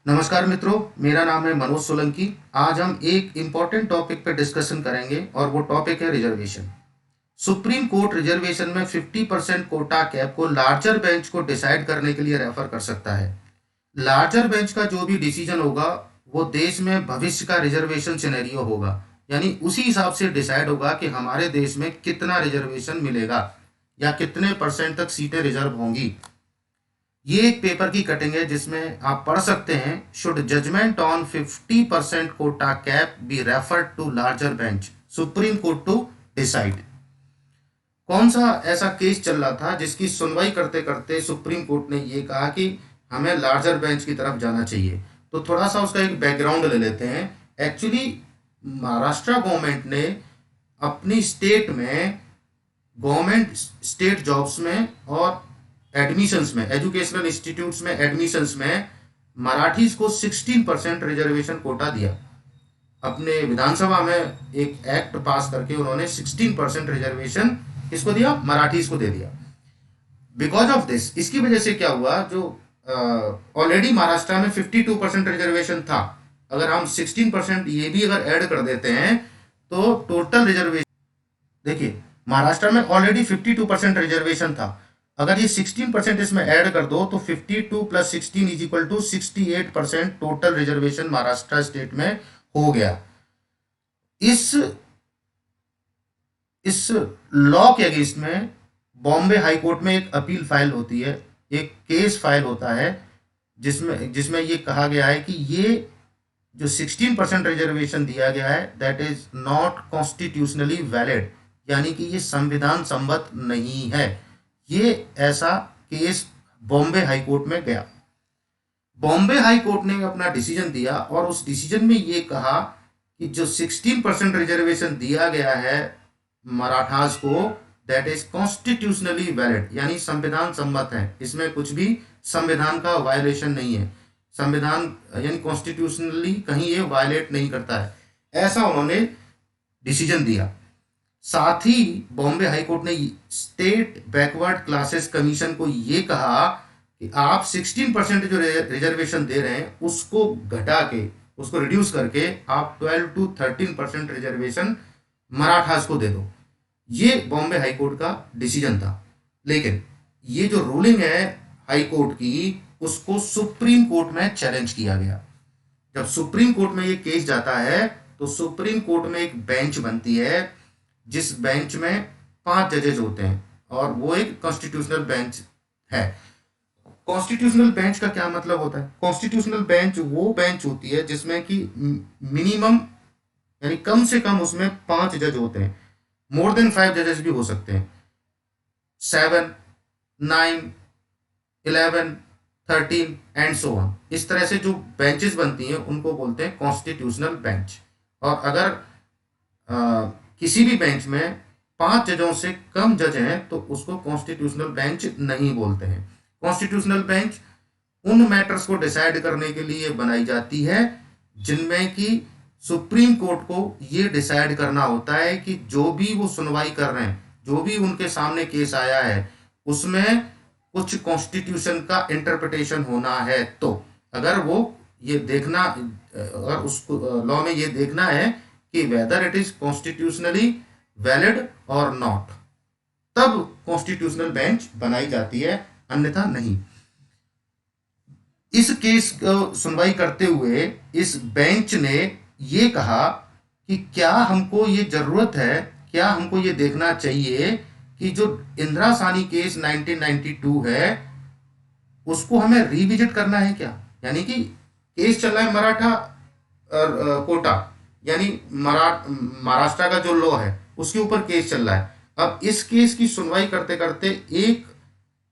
नमस्कार मित्रों, मेरा नाम है मनोज सोलंकी। आज हम एक इम्पॉर्टेंट टॉपिक पर डिस्कशन करेंगे और वो टॉपिक है रिजर्वेशन। सुप्रीम कोर्ट रिजर्वेशन में 50% कोटा कैप को लार्जर बेंच को डिसाइड करने के लिए रेफर कर सकता है। लार्जर बेंच का जो भी डिसीजन होगा वो देश में भविष्य का रिजर्वेशन सिनेरियो होगा, यानी उसी हिसाब से डिसाइड होगा कि हमारे देश में कितना रिजर्वेशन मिलेगा या कितने परसेंट तक सीटें रिजर्व होंगी। ये एक पेपर की कटिंग है जिसमें आप पढ़ सकते हैं, should judgement on 50% quota cap be referred to larger bench, Supreme Court to decide. कौन सा ऐसा केस चल रहा था जिसकी सुनवाई करते करते सुप्रीम कोर्ट ने ये कहा कि हमें लार्जर बेंच की तरफ जाना चाहिए। तो थोड़ा सा उसका एक बैकग्राउंड ले लेते हैं। एक्चुअली महाराष्ट्र गवर्नमेंट ने अपनी स्टेट में गवर्नमेंट स्टेट जॉब्स में और एडमिशंस में, एजुकेशनल इंस्टीट्यूट्स में एडमिशंस में मराठीज को 16% रिजर्वेशन कोटा दिया। अपने विधानसभा में एक एक्ट पास करके उन्होंने 16% रिजर्वेशन किसको दिया? मराठीज को दे दिया। बिकॉज ऑफ दिस, इसकी वजह से क्या हुआ, जो ऑलरेडी महाराष्ट्र में 52% रिजर्वेशन था, अगर हम 16% ये भी अगर ऐड कर देते हैं तो टोटल रिजर्वेशन, देखिए महाराष्ट्र में ऑलरेडी 52% रिजर्वेशन था, अगर ये 16% इसमें ऐड कर दो तो 52 plus 16 is equal to 68% total reservation Maharashtra state में हो गया। इस इस लॉ के अगेंस्ट में बॉम्बे हाई कोर्ट में एक अपील फाइल होती है, एक केस फाइल होता है, जिसमें जिसमें ये कहा गया है कि ये जो 16% रिजर्वेशन दिया गया है that is not constitutionally valid, यानी कि ये संविधान सम्मत नहीं है। ये ऐसा केस बॉम्बे हाई कोर्ट में गया। बॉम्बे हाई कोर्ट ने अपना डिसीजन दिया और उस डिसीजन में ये कहा कि जो 16% रिजर्वेशन दिया गया है मराठास को, दैट इज कॉन्स्टिट्यूशनली वैलिड, यानी संविधान सम्मत है, इसमें कुछ भी संविधान का वायलेशन नहीं है, संविधान यानी कॉन्स्टिट्यूशनली कहीं ये वायलेट नहीं करता है, ऐसा उन्होंने डिसीजन दिया। साथ ही बॉम्बे हाई कोर्ट ने स्टेट बैकवर्ड क्लासेस कमीशन को ये कहा कि आप 16% जो रिजर्वेशन दे रहे हैं उसको घटा के, उसको रिड्यूस करके आप 12 टू 13% रिजर्वेशन मराठास को दे दो। ये बॉम्बे हाई कोर्ट का डिसीजन था। लेकिन ये जो रूलिंग है हाई कोर्ट की, उसको सुप्रीम कोर्ट में चैलेंज किया गया। जब सुप्रीम कोर्ट में ये केस जाता है तो सुप्रीम कोर्ट में एक बेंच बनती है, जिस बेंच में 5 जजेज होते हैं और वो एक कॉन्स्टिट्यूशनल बेंच है। कॉन्स्टिट्यूशनल बेंच का क्या मतलब होता है? कॉन्स्टिट्यूशनल बेंच वो बेंच होती है जिसमें कि मिनिमम यानी कम से कम उसमें 5 जज होते हैं, मोर देन 5 जजेस भी हो सकते हैं, 7, 9, 11, 13 एंड सो ऑन। इस तरह से जो बेंचेस बनती हैं उनको बोलते हैं कॉन्स्टिट्यूशनल बेंच। और अगर किसी भी बेंच में 5 जजों से कम जज हैं तो उसको कॉन्स्टिट्यूशनल बेंच नहीं बोलते हैं। कॉन्स्टिट्यूशनल बेंच उन मैटर्स को डिसाइड करने के लिए बनाई जाती है जिनमें कि सुप्रीम कोर्ट को ये डिसाइड करना होता है कि जो भी वो सुनवाई कर रहे हैं, जो भी उनके सामने केस आया है, उसमें कुछ कॉन्स्टिट्यूशन का इंटरप्रिटेशन होना है। तो अगर वो ये देखना, अगर उसको लॉ में ये देखना है कि whether it is constitutionally valid और नॉट, तब कॉन्स्टिट्यूशनल बेंच बनाई जाती है, अन्यथा नहीं। इस केस को सुनवाई करते हुए इस बेंच ने ये कहा कि क्या हमको ये जरूरत है, क्या हमको ये देखना चाहिए कि जो इंदिरा सानी केस 1992 है उसको हमें रिविजिट करना है क्या? यानी कि केस चल रहा है मराठा कोटा, यानी महाराष्ट्र का जो लॉ है उसके ऊपर केस चल रहा है। अब इस केस की सुनवाई करते करते एक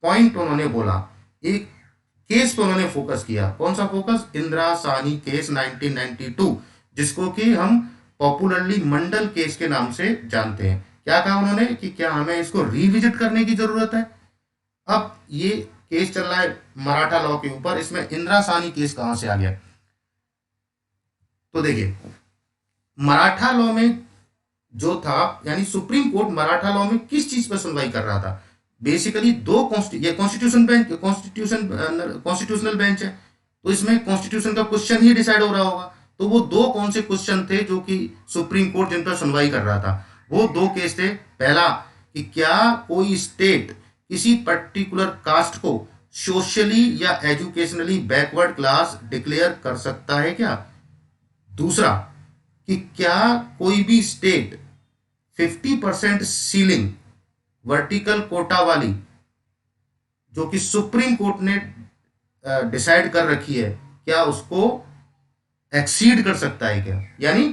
पॉइंट उन्होंने बोला, एक केस पे उन्होंने फोकस किया। कौन सा फोकस? इंदिरा साहनी केस 1992, जिसको कि हम पॉपुलरली मंडल केस के नाम से जानते हैं। क्या कहा उन्होंने कि क्या हमें इसको रिविजिट करने की जरूरत है? अब ये केस चल रहा है मराठा लॉ के ऊपर, इसमें इंदिरा साहनी केस कहां से आ गया? तो देखिए, मराठा लॉ में जो था, यानी सुप्रीम कोर्ट मराठा लॉ में किस चीज पर सुनवाई कर रहा था? बेसिकली दो ये कॉन्स्टिट्यूशनल बेंच है, तो इसमें कॉन्स्टिट्यूशन का क्वेश्चन ही डिसाइड हो रहा होगा। तो वो दो कौन से क्वेश्चन थे जो कि सुप्रीम कोर्ट जिन पर सुनवाई कर रहा था? वो दो केस थे। पहला, कि क्या कोई स्टेट किसी पर्टिकुलर कास्ट को सोशली या एजुकेशनली बैकवर्ड क्लास डिक्लेयर कर सकता है क्या? दूसरा, कि क्या कोई भी स्टेट 50% सीलिंग वर्टिकल कोटा वाली, जो कि सुप्रीम कोर्ट ने डिसाइड कर रखी है, क्या उसको एक्सीड कर सकता है क्या? यानी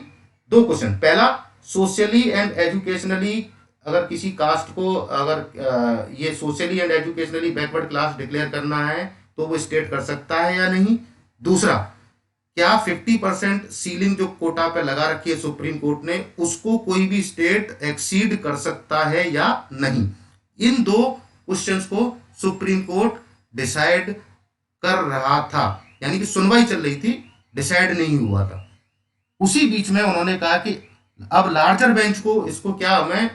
दो क्वेश्चन। पहला, सोशली एंड एजुकेशनली, अगर किसी कास्ट को अगर ये socially and educationally backward class declare करना है तो वो स्टेट कर सकता है या नहीं। दूसरा, क्या 50% सीलिंग जो कोटा पे लगा रखी है सुप्रीम कोर्ट ने, उसको कोई भी स्टेट एक्सीड कर सकता है या नहीं। इन दो क्वेश्चंस को सुप्रीम कोर्ट डिसाइड कर रहा था, यानी कि सुनवाई चल रही थी, डिसाइड नहीं हुआ था। उसी बीच में उन्होंने कहा कि अब लार्जर बेंच को इसको क्या हमें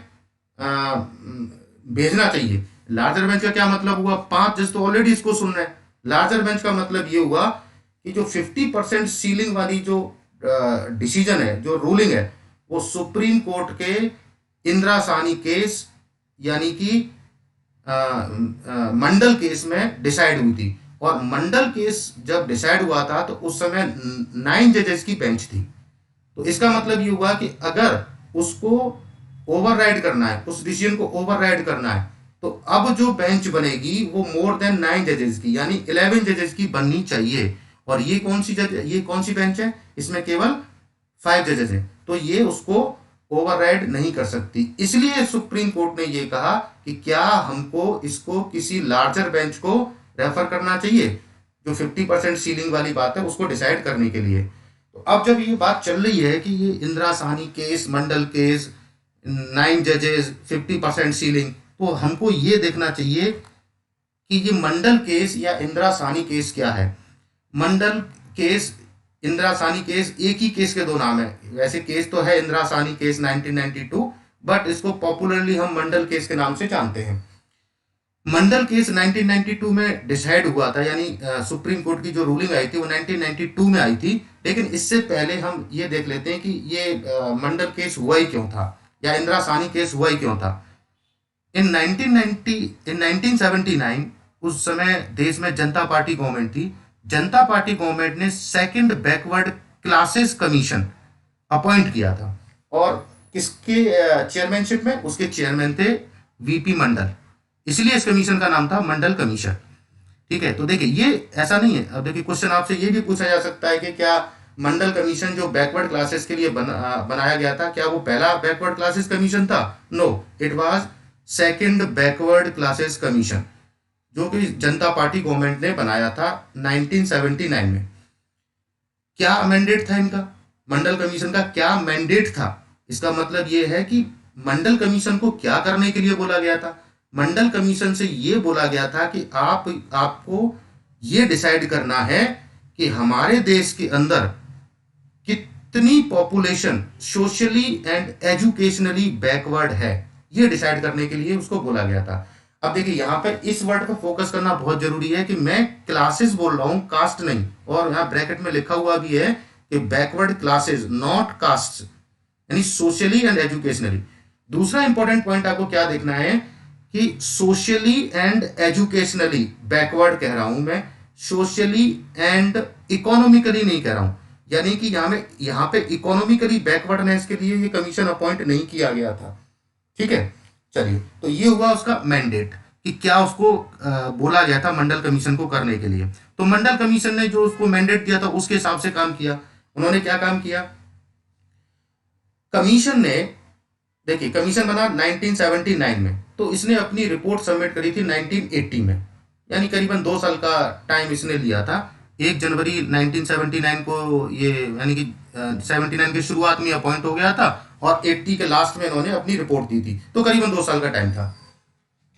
भेजना चाहिए। लार्जर बेंच का क्या मतलब हुआ? 5 जज तो ऑलरेडी इसको सुन रहे हैं। लार्जर बेंच का मतलब ये हुआ कि जो 50% सीलिंग वाली जो डिसीजन है, जो रूलिंग है, वो सुप्रीम कोर्ट के इंदिरा साहनी केस यानी कि मंडल केस में डिसाइड हुई थी। और मंडल केस जब डिसाइड हुआ था तो उस समय 9 जजेस की बेंच थी। तो इसका मतलब ये हुआ कि अगर उसको ओवरराइड करना है, उस डिसीजन को ओवरराइड करना है, तो अब जो बेंच बनेगी वो मोर देन 9 जजेस की यानी 11 जजेस की बननी चाहिए। और ये कौन सी बेंच है? इसमें केवल 5 जजेस हैं, तो ये उसको ओवरराइड नहीं कर सकती। इसलिए सुप्रीम कोर्ट ने ये कहा कि क्या हमको इसको किसी लार्जर बेंच को रेफर करना चाहिए, जो 50% सीलिंग वाली बात है उसको डिसाइड करने के लिए। तो अब जब ये बात चल रही है कि ये इंदिरा साहनी केस, मंडल केस, 9 जजेस, 50% सीलिंग, तो हमको ये देखना चाहिए कि ये मंडल केस या इंदिरा साहनी केस क्या है। मंडल केस, इंदिरा साहनी केस, एक ही केस के दो नाम है। वैसे केस तो है इंदिरा साहनी केस 1992, बट इसको पॉपुलरली हम मंडल केस के नाम से जानते हैं। मंडल केस 1992 में डिसाइड हुआ था, यानी सुप्रीम कोर्ट की जो रूलिंग आई थी वो 1992 में आई थी। लेकिन इससे पहले हम ये देख लेते हैं कि ये मंडल केस हुआ ही क्यों था, या इंदिरा साहनी केस हुआ ही क्यों था। इन 1979 उस समय देश में जनता पार्टी गवर्नमेंट थी। जनता पार्टी गवर्नमेंट ने second backward classes commission appoint किया था। और किसके चेयरमैनशिप में? उसके चेयरमैन थे वीपी मंडल, इसलिए इस कमीशन का नाम था मंडल कमीशन। ठीक है, तो देखिए ये ऐसा नहीं है। अब देखिए क्वेश्चन आपसे ये भी पूछा जा सकता है कि क्या मंडल कमीशन जो बैकवर्ड क्लासेस के लिए बनाया गया था, क्या वो पहला बैकवर्ड क्लासेस कमीशन था? No, it was second backward classes commission, जो कि जनता पार्टी गवर्नमेंट ने बनाया था 1979 में। क्या मैंडेट था इनका? मंडल कमीशन का क्या मैंडेट था? इसका मतलब ये है कि मंडल कमीशन को क्या करने के लिए बोला गया था। मंडल कमीशन से ये बोला गया था कि आपको ये डिसाइड करना है कि हमारे देश के अंदर कितनी population socially and educationally backward है, ये डिसाइड करने के लिए उसको बोला गया था। अब देखिए यहाँ पर इस वर्ड पर फोकस करना बहुत जरूरी है कि मैं क्लासेस बोल रहा हूं, कास्ट नहीं। और यहाँ ब्रैकेट में लिखा हुआ भी है कि बैकवर्ड क्लासेस, नॉट कास्ट, यानी सोशली एंड एजुकेशनली। दूसरा इंपॉर्टेंट पॉइंट आपको क्या देखना है कि सोशली एंड एजुकेशनली बैकवर्ड कह रहा हूं मैं, सोशली एंड इकोनॉमिकली नहीं कह रहा हूं। यानी कि यहाँ पे इकोनॉमिकली बैकवर्डनेस के लिए ये कमीशन अपॉइंट नहीं किया गया था। ठीक है, चलिए, तो ये हुआ उसका मैंडेट कि क्या उसको बोला गया था मंडल कमीशन को करने के लिए। तो मंडल कमीशन ने जो उसको मैंडेट दिया था उसके हिसाब से काम किया। उन्होंने क्या काम किया? कमीशन ने, देखिए कमीशन बना 1979 में, तो इसने अपनी रिपोर्ट सबमिट करी थी 1980 में, यानी करीबन 2 साल का टाइम इसने लिया था। 1 जनवरी 1979 को ये, यानी कि 79 की शुरुआत में अपॉइंट हो गया था और 80 के लास्ट में इन्होंने अपनी रिपोर्ट दी थी, तो करीबन 2 साल का टाइम था।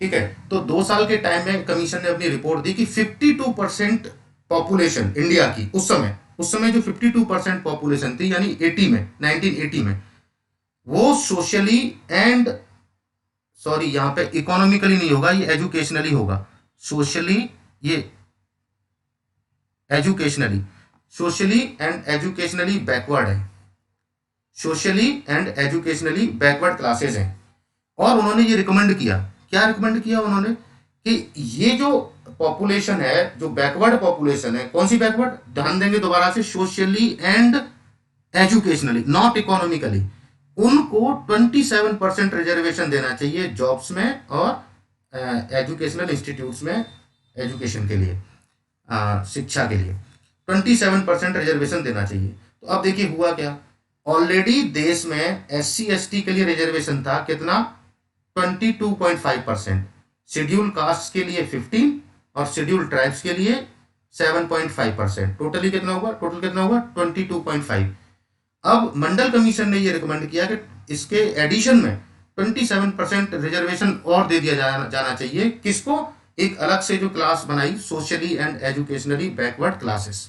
ठीक है, तो 2 साल के टाइम में कमीशन ने अपनी रिपोर्ट दी कि 52% पॉपुलेशन इंडिया की उस समय जो 52% पॉपुलेशन थी, यानी 80 में, 1980 में, वो सोशली एंड, सॉरी यहां पे इकोनॉमिकली नहीं होगा, ये एजुकेशनली होगा। सोशली, ये educationally, socially and educationally backward है, socially and educationally backward classes हैं। और उन्होंने ये रिकमेंड किया, क्या रिकमेंड किया उन्होंने, कि ये जो पॉपुलेशन है, जो बैकवर्ड पॉपुलेशन है, कौन सी बैकवर्ड, ध्यान देंगे दोबारा से, socially and educationally, not economically, उनको 27% रिजर्वेशन देना चाहिए जॉब्स में और एजुकेशनल इंस्टीट्यूट्स में, एजुकेशन के लिए, शिक्षा के लिए 27% रिजर्वेशन देना चाहिए। तो अब देखिए हुआ क्या, ऑलरेडी देश में SC ST के लिए रिजर्वेशन था कितना, 22.5%, शेड्यूल कास्ट के लिए 15 और शेड्यूल ट्राइब्स के लिए 7.5%, टोटली कितना होगा, टोटल कितना होगा 22.5। अब मंडल कमीशन ने ये रिकमेंड किया कि इसके एडिशन में 27% रिजर्वेशन और दे दिया जाना चाहिए, किसको, एक अलग से जो क्लास बनाई, socially and educationally backward classes.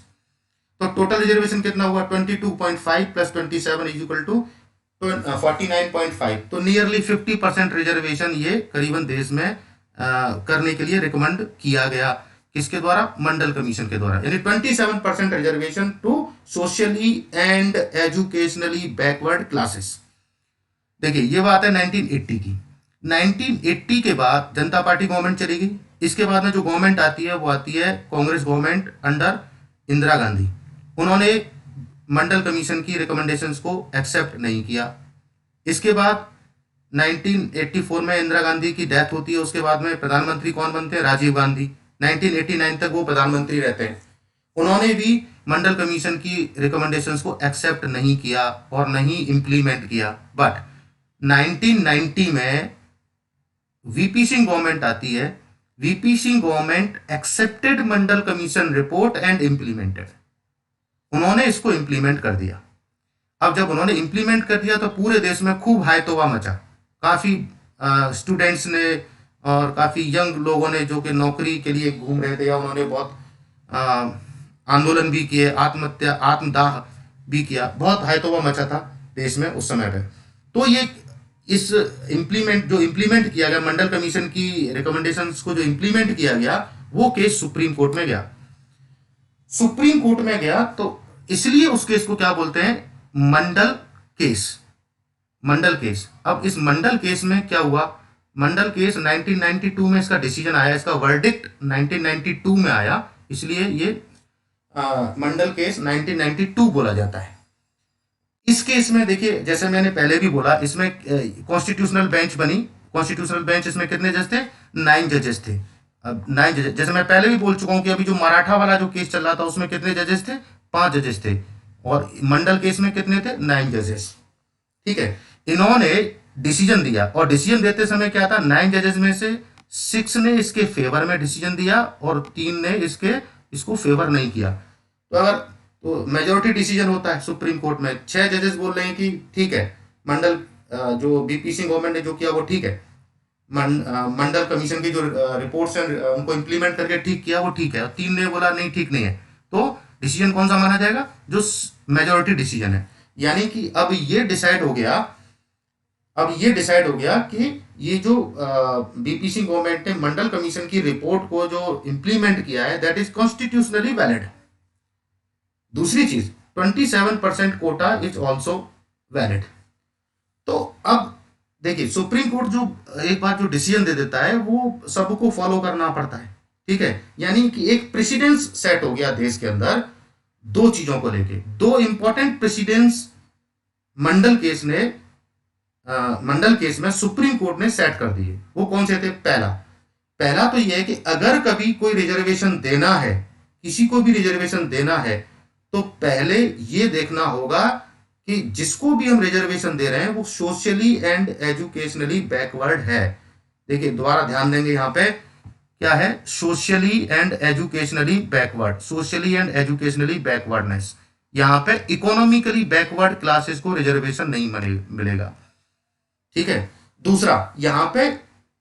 तो टोटल रिजर्वेशन कितना हुआ, 22.5 प्लस 27 इज इक्वल टू 49.5। तो नियरली 50% रिजर्वेशन ये करीबन देश में करने के लिए रिकमेंड किया गया, किसके द्वारा, मंडल कमीशन के द्वारा, यानी 27% reservation to socially and educationally backward classes. देखिए ये बात है 1980 की। 1980 के बाद जनता पार्टी गवर्नमेंट चली गई, इसके बाद में जो गवर्नमेंट आती है वो आती है कांग्रेस गवर्नमेंट अंडर इंदिरा गांधी। उन्होंने मंडल कमीशन की रिकमेंडेशंस को एक्सेप्ट नहीं किया। इसके बाद 1984 में इंदिरा गांधी की डेथ होती है, उसके बाद में प्रधानमंत्री कौन बनते हैं, राजीव गांधी। 1989 तक वो प्रधानमंत्री रहते हैं। उन्होंने भी मंडल कमीशन की रिकमेंडेशंस को एक्सेप्ट नहीं किया और नहीं इंप्लीमेंट किया। बट 1990 में वीपी सिंह गवर्नमेंट आती है। VP Singh government accepted Mandal commission report and implemented, उन्होंने इसको इंप्लीमेंट कर दिया। अब जब उन्होंने इंप्लीमेंट कर दिया तो पूरे देश में खूब हाय तौबा मचा। काफ़ी स्टूडेंट्स ने और काफ़ी यंग लोगों ने जो कि नौकरी के लिए घूम रहे थे, या उन्होंने बहुत आंदोलन भी किए, आत्महत्या, आत्मदाह भी किया, बहुत हाय तौबा मचा था देश में उस समय पे। तो ये इस इम्प्लीमेंट किया गया मंडल कमीशन की रिकमेंडेशंस को, जो इम्प्लीमेंट किया गया, वो केस सुप्रीम कोर्ट में गया। सुप्रीम कोर्ट में गया तो इसलिए उस केस को क्या बोलते हैं, मंडल केस, मंडल केस। अब इस मंडल केस में क्या हुआ, मंडल केस 1992 में इसका डिसीजन आया, इसका वर्डिक्ट 1992 में आया, इसलिए ये मंडल केस 1992 बोला जाता है। इस केस में देखिए, जैसे मैंने पहले भी बोला, इसमें कॉन्स्टिट्यूशनल बेंच बनी। कॉन्स्टिट्यूशनल बेंच, इसमें कितने जज थे, 9 जजेस थे। अब 9 जजेस, जैसे मैं पहले भी बोल चुका हूं कि अभी जो मराठा वाला जो केस चल रहा था उसमें कितने जजेस थे, 5 जजेस थे, और मंडल केस में कितने थे, 9 जजेस। ठीक है, इन्होंने डिसीजन दिया, और डिसीजन देते समय क्या था, 9 जजेस में से 6 ने इसके फेवर में डिसीजन दिया और 3 ने इसको फेवर नहीं किया। तो अगर तो मेजोरिटी डिसीजन होता है सुप्रीम कोर्ट में, 6 जजेस बोल रहे हैं कि ठीक है, मंडल जो बीपी सिंह गवर्नमेंट ने जो किया वो ठीक है, मंडल कमीशन की जो रिपोर्ट्स हैं उनको इंप्लीमेंट करके ठीक किया वो ठीक है, और 3 ने बोला नहीं ठीक नहीं है, तो डिसीजन कौन सा माना जाएगा, जो मेजोरिटी डिसीजन है। यानी कि अब ये डिसाइड हो गया कि ये जो बीपी सिंह गवर्नमेंट ने मंडल कमीशन की रिपोर्ट को जो इंप्लीमेंट किया है, दैट इज कॉन्स्टिट्यूशनली वैलिड। दूसरी चीज, 27% कोटा इज ऑल्सो वैलिड। तो अब देखिए, सुप्रीम कोर्ट जो एक बार जो डिसीजन दे देता है वो सबको फॉलो करना पड़ता है। ठीक है, यानी कि एक प्रेसिडेंस सेट हो गया देश के अंदर दो चीजों को लेके। 2 इंपॉर्टेंट प्रेसिडेंस मंडल केस में सुप्रीम कोर्ट ने सेट कर दिए। वो कौन से थे, पहला तो यह है कि अगर कभी कोई रिजर्वेशन देना है, किसी को भी रिजर्वेशन देना है, तो पहले ये देखना होगा कि जिसको भी हम रिजर्वेशन दे रहे हैं वो सोशली एंड एजुकेशनली बैकवर्ड है। देखिए दोबारा ध्यान देंगे, यहाँ पे क्या है, socially and educationally backward, socially and educationally backwardness. यहाँ पे इकोनॉमिकली बैकवर्ड क्लासेस को रिजर्वेशन नहीं मिलेगा। ठीक है, दूसरा यहाँ पे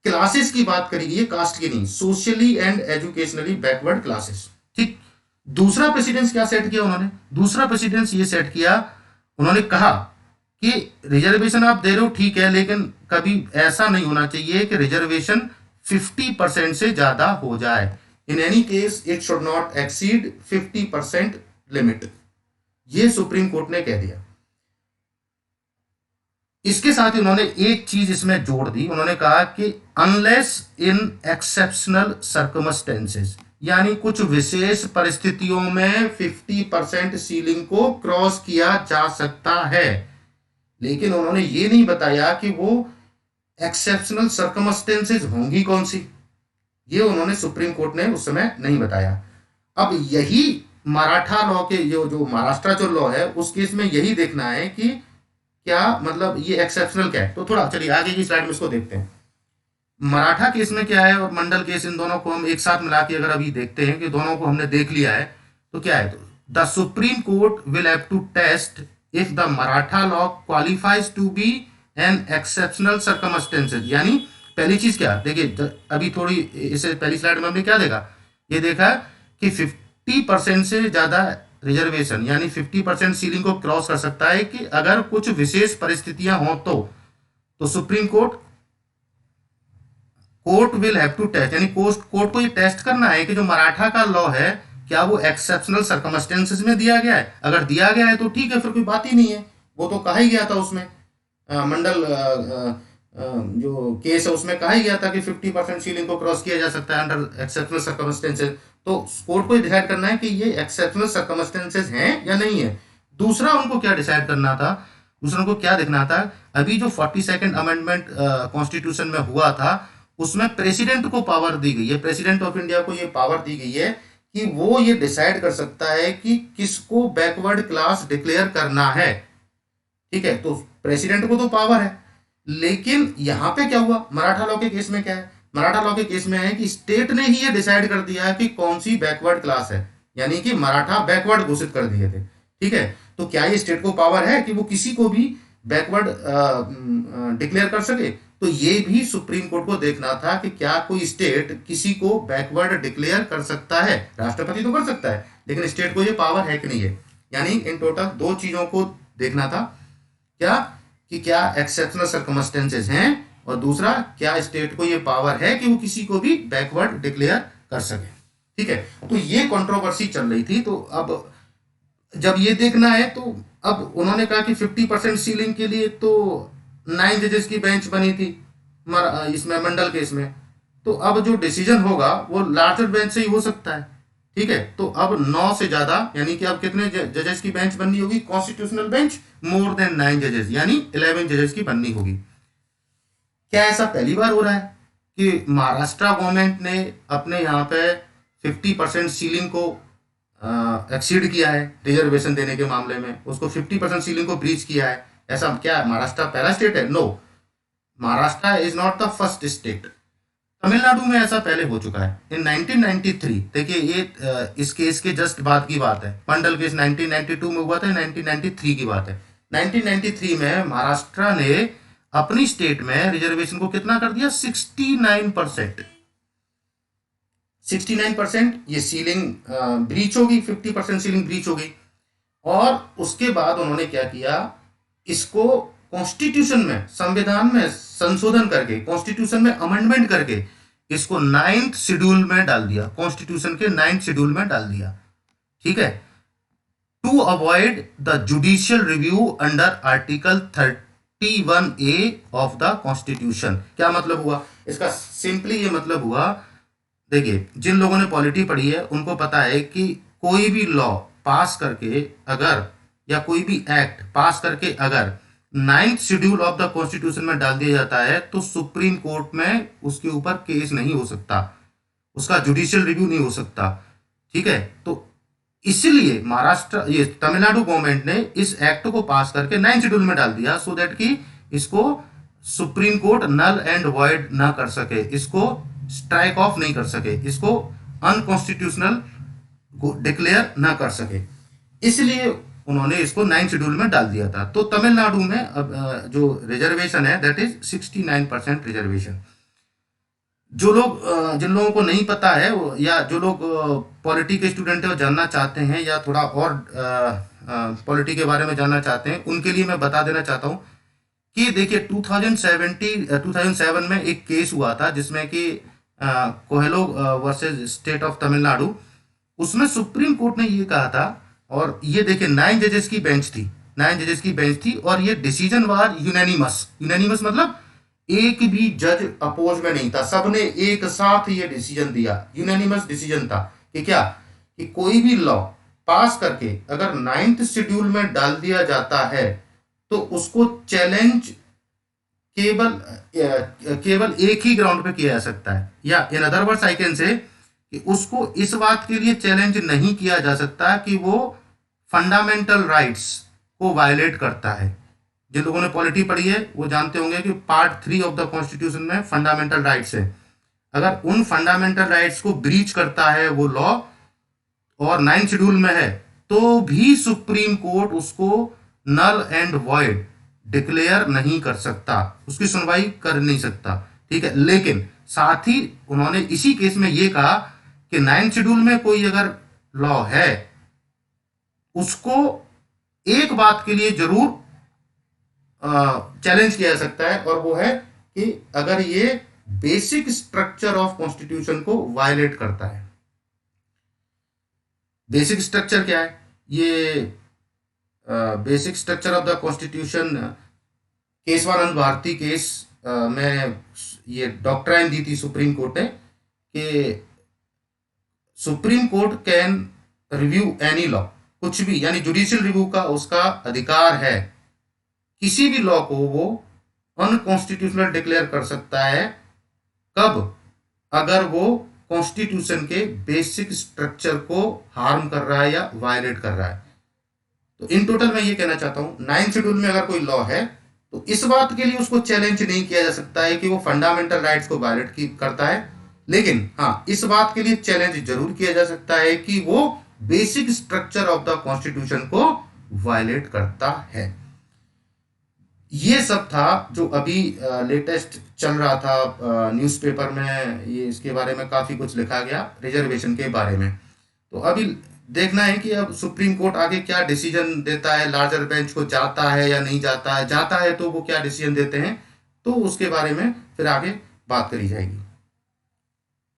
क्लासेस की बात करेगी, ये कास्ट की नहीं, socially and educationally backward classes. ठीक, दूसरा प्रेसिडेंस क्या सेट किया उन्होंने, दूसरा प्रेसिडेंस ये सेट किया, उन्होंने कहा कि रिजर्वेशन आप दे रहे हो ठीक है, लेकिन कभी ऐसा नहीं होना चाहिए कि रिजर्वेशन 50% से ज्यादा हो जाए। In any case it should not exceed 50% limit, ये सुप्रीम कोर्ट ने कह दिया। इसके साथ ही उन्होंने एक चीज इसमें जोड़ दी, उन्होंने कहा कि अनलेस इन एक्सेप्शनल सर्कमस्टेंसेस, यानी कुछ विशेष परिस्थितियों में 50% सीलिंग को क्रॉस किया जा सकता है, लेकिन उन्होंने ये नहीं बताया कि वो एक्सेप्शनल सर्कमस्टेंसेस होंगी कौन सी, ये उन्होंने सुप्रीम कोर्ट ने उस समय नहीं बताया। अब यही मराठा लॉ के जो महाराष्ट्र जो लॉ है उस केस में यही देखना है कि क्या मतलब ये एक्सेप्शनल क्या है। तो थोड़ा चलिए आगे की स्लाइड में इसको देखते हैं। मराठा केस में क्या है और मंडल केस, इन दोनों को हम एक साथ मिला के अगर अभी देखते हैं कि दोनों को हमने देख लिया है तो क्या है, the Supreme Court will have to test if the Maratha law qualifies to be an exceptional circumstances. यानी पहली चीज क्या देखिए, अभी थोड़ी इसे पहली स्लाइड में हमने क्या देखा, ये देखा कि 50% से ज्यादा रिजर्वेशन यानी 50% सीलिंग को क्रॉस कर सकता है कि अगर कुछ विशेष परिस्थितियां हो तो Supreme Court will have to test, यानी कोर्ट को ये टेस्ट करना है कि जो मराठा का लॉ है क्या वो एक्सेप्शनल सर्कमस्टेंसेस में दिया गया है। अगर दिया गया है तो ठीक है, फिर कोई बात ही नहीं है, वो तो कहा ही गया था उसमें मंडल जो केस है उसमें कहा ही गया था कि 50% सीलिंग को क्रॉस किया जा सकता है अंडर एक्सेप्शनल सर्कमस्टेंसेस। तो कोर्ट को डिसाइड करना है कि ये एक्सेप्शनल सर्कमस्टेंसेस हैं या नहीं है। दूसरा उनको क्या डिसाइड करना था, दूसरा उनको क्या देखना था, अभी जो 42nd अमेंडमेंट कॉन्स्टिट्यूशन में हुआ था उसमें प्रेसिडेंट को पावर दी गई है, प्रेसिडेंट ऑफ इंडिया को ये पावर दी गई है कि वो ये डिसाइड कर सकता है कि किसको बैकवर्ड क्लास डिक्लेयर करना है। ठीक है, तो प्रेसिडेंट को तो पावर है, लेकिन यहां पे क्या हुआ, मराठा लॉ के केस में क्या है, मराठा लॉ के केस में है कि स्टेट ने ही ये डिसाइड कर दिया है कि कौन सी बैकवर्ड क्लास है, यानी कि मराठा बैकवर्ड घोषित कर दिए थे। ठीक है, तो क्या ये स्टेट को पावर है कि वो किसी को भी बैकवर्ड डिक्लेयर कर सके। तो ये भी सुप्रीम कोर्ट को देखना था कि क्या कोई स्टेट किसी को बैकवर्ड डिक्लेयर कर सकता है। राष्ट्रपति तो कर सकता है, लेकिन स्टेट को ये पावर है कि नहीं है। यानी इन टोटल दो चीजों को देखना था, क्या कि क्या एक्सेप्शनल सर्कमस्टेंसेस हैं, और दूसरा क्या स्टेट को ये पावर है कि वो किसी को भी बैकवर्ड डिक्लेयर कर सके। ठीक है, तो ये कंट्रोवर्सी चल रही थी। तो अब जब ये देखना है तो अब उन्होंने कहा कि 50% सीलिंग के लिए तो 9 जजेस की बेंच बनी थी इसमें मंडल केस में, तो अब जो डिसीजन होगा वो लार्जर बेंच से ही हो सकता है। ठीक है, तो अब 9 से ज्यादा यानी कि अब कितने जजेस की बेंच बननी होगी, कॉन्स्टिट्यूशनल बेंच मोर देन 9 जजेस यानी 11 जजेस की बननी होगी। क्या ऐसा पहली बार हो रहा है कि महाराष्ट्र गवर्नमेंट ने अपने यहाँ पे 50% सीलिंग को एक्सीड किया है रिजर्वेशन देने के मामले में, उसको 50% सीलिंग को ब्रीच किया है। ऐसा क्या महाराष्ट्र पहला स्टेट है? No, Maharashtra is not the first state. Tamil Nadu में ऐसा पहले हो चुका है इन 1993। देखिए ये इस केस के जस्ट बाद की बात है, मंडल केस 1992 में हुआ था, 1993 की बात है। 1993 में महाराष्ट्र ने अपनी स्टेट में रिजर्वेशन को कितना कर दिया, 69%। 69% ये सीलिंग ब्रीच होगी, 50% सीलिंग ब्रीच होगी। और उसके बाद उन्होंने क्या किया, इसको कॉन्स्टिट्यूशन में, संविधान में संशोधन करके, कॉन्स्टिट्यूशन में अमेंडमेंट करके इसको 9th शेड्यूल में डाल दिया, कॉन्स्टिट्यूशन के 9th शेड्यूल में डाल दिया। ठीक है, to avoid the judicial review under article 31A of the constitution. क्या मतलब हुआ इसका? सिंपली ये मतलब हुआ, देखिए जिन लोगों ने पॉलिटी पढ़ी है उनको पता है कि कोई भी लॉ पास करके अगर, या कोई भी एक्ट पास करके अगर 9th schedule of the constitution में डाल दिया जाता है तो सुप्रीम कोर्ट में उसके ऊपर केस नहीं हो सकता, उसका जुडिशियल रिव्यू नहीं हो सकता। ठीक है, तो इसलिए महाराष्ट्र, ये तमिलनाडु गवर्नमेंट ने इस एक्ट को पास करके 9th शेड्यूल में डाल दिया, सो दैट कि इसको supreme court null and void ना कर सके, इसको स्ट्राइक ऑफ नहीं कर सके, इसको अनकॉन्स्टिट्यूशनल डिक्लेयर ना कर सके, इसलिए उन्होंने इसको 9th शेड्यूल में डाल दिया था। तो तमिलनाडु में अब जो रिजर्वेशन है दैट इज 69% रिजर्वेशन। जो लोग जिन लोगों को नहीं पता है या जो लोग पॉलिटी के स्टूडेंट है और जानना चाहते हैं या थोड़ा और पॉलिटी के बारे में जानना चाहते हैं, उनके लिए मैं बता देना चाहता हूं कि देखिए 2007 में एक केस हुआ था जिसमें कि Coelho versus state of Tamil Nadu, उसमें सुप्रीम कोर्ट ने ये कहा था, और ये देखिए 9 जजेस की बेंच थी, 9 जजेस की बेंच थी, और ये डिसीजन वार यूनानिमस, यूनानिमस मतलब एक भी जज अपोज में नहीं था, सबने एक साथ ये डिसीजन दिया, यूनानिमस डिसीजन था कि क्या, कि कोई भी लॉ पास करके अगर 9th शेड्यूल में डाल दिया जाता है तो उसको चैलेंज केवल केवल एक ही ग्राउंड पे किया जा सकता है, या in other words I can say कि उसको इस बात के लिए चैलेंज नहीं किया जा सकता कि वो फंडामेंटल राइट्स को वायलेट करता है। जिन लोगों ने पॉलिटी पढ़ी है वो जानते होंगे कि पार्ट 3 ऑफ द कॉन्स्टिट्यूशन में फंडामेंटल राइट्स है। अगर उन फंडामेंटल राइट्स को ब्रीच करता है वो लॉ और 9th शेड्यूल में है, तो भी सुप्रीम कोर्ट उसको नल एंड वॉइड डिक्लेयर नहीं कर सकता, उसकी सुनवाई कर नहीं सकता, ठीक है। लेकिन साथ ही उन्होंने इसी केस में यह कहा कि 9th शेड्यूल में कोई अगर लॉ है उसको एक बात के लिए जरूर चैलेंज किया जा सकता है, और वो है कि अगर ये बेसिक स्ट्रक्चर ऑफ कॉन्स्टिट्यूशन को वायलेट करता है। बेसिक स्ट्रक्चर क्या है? ये basic structure of the constitution Kesavananda Bharati case में ये डॉक्ट्राइन दी थी सुप्रीम कोर्ट ने कि supreme court can review any law, कुछ भी, यानी जुडिशियल रिव्यू का उसका अधिकार है, किसी भी लॉ को वो अनकॉन्स्टिट्यूशनल डिक्लेयर कर सकता है। कब? अगर वो कॉन्स्टिट्यूशन के बेसिक स्ट्रक्चर को हार्म कर रहा है या वायलेट कर रहा है। तो इन टोटल मैं ये कहना चाहता हूं 9th शेड्यूल में अगर कोई लॉ है तो इस बात के लिए उसको चैलेंज नहीं किया जा सकता है कि वो फंडामेंटल राइट्स को वायलेट करता है, लेकिन हाँ इस बात के लिए चैलेंज जरूर किया जा सकता है कि वो basic structure of the constitution को वायलेट करता है। ये सब था जो अभी लेटेस्ट चल रहा था न्यूज़पेपर में, ये इसके बारे में काफ़ी कुछ लिखा गया रिजर्वेशन के बारे में। तो अभी देखना है कि अब सुप्रीम कोर्ट आगे क्या डिसीजन देता है, लार्जर बेंच को जाता है या नहीं जाता है, जाता है तो वो क्या डिसीजन देते हैं, तो उसके बारे में फिर आगे बात करी जाएगी।